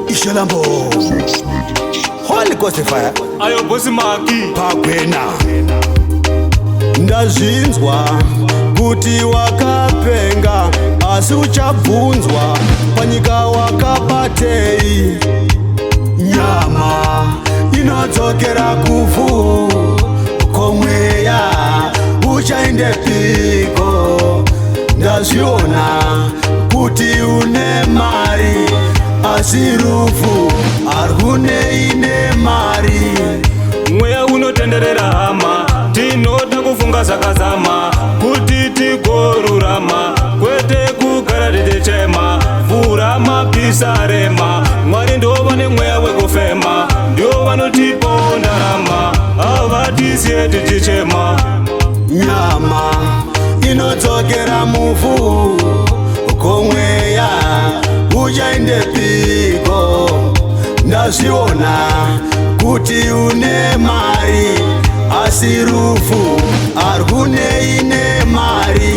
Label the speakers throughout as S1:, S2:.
S1: Isholambo Holy Ghost Fire
S2: Ayo bosi maki
S1: Pagwena Ndazvinzwa kuti wakapenga asi uchabvunzwa panyika wakabatei. Nyama inodzokera kuvhu komweya uchaendepiko? Ndazviona kuti une mari asi rufu arhunei nemari.
S2: Mweya unotenderera hama, tinoda kufunga zvakazama kuti tigorurama, kwete kugara tichema. Vhura mapisa rema, Mwari ndo vane mweya wekufema, ndio vanotipa ndarama, havatisiye tichichema.
S1: Nyama inodzokera muvhu komweya uchaendepiko? Ndazviona kuti une mari asi rufu arhunei nemari.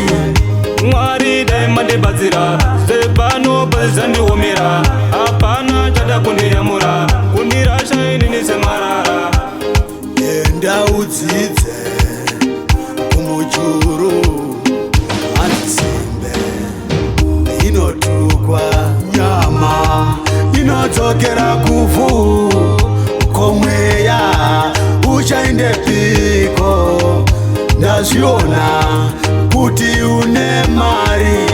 S2: Mwari dai mandibatsira, sepano pazisa ndiomera, hapana chada kundiyamura, kundirasha inini semarara.
S1: Enda udzidze kumujuru, handitsimbe inotukwa. Nyama inodzokera kuvhu komweya uchaendepiko? Ndazviona kuti une mari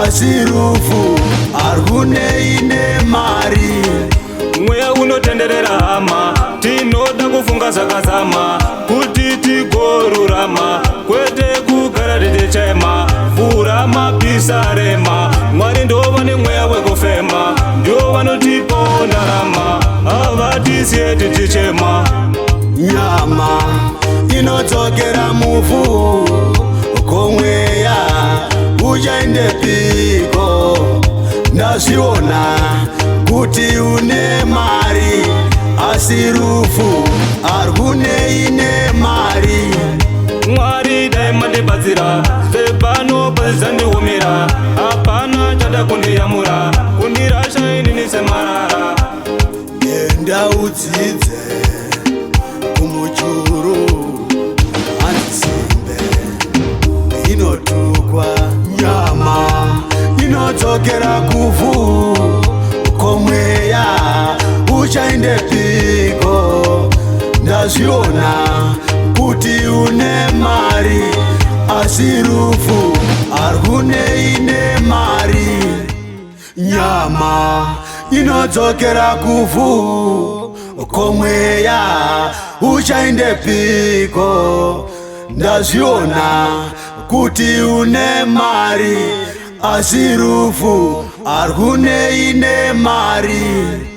S1: asi rufu arhunei nemari.
S2: Mweya unotenderera hama, tinoda kufunga zvakazama kuti tigorurama, kwete kugara tichema. Vhura mapisa rema, Mwari ndo vane mweya wekufema, ndio vanotipa ndarama, havatisiye tichichema.
S1: Nyama inodzokera muvhu komweya uchaendepiko? Ndazviona kuti une mari asi rufu arhunei nemari.
S2: Mwari dai mandibatsira, sepano pazisa ndiomera, hapana chada kundiyamura, kundirasha inini semarara.
S1: Enda udzidze kumujuru, handitsimbe inotukwa. Nyama inodzokera kuvhu komweya uchaendepiko? Ndazviona kuti une mari asi rufu arhunei nemari. Nyama inodzokera kuvhu komweya uchaendepiko? Ndazviona kuti une mari asi rufu arhunei nemari.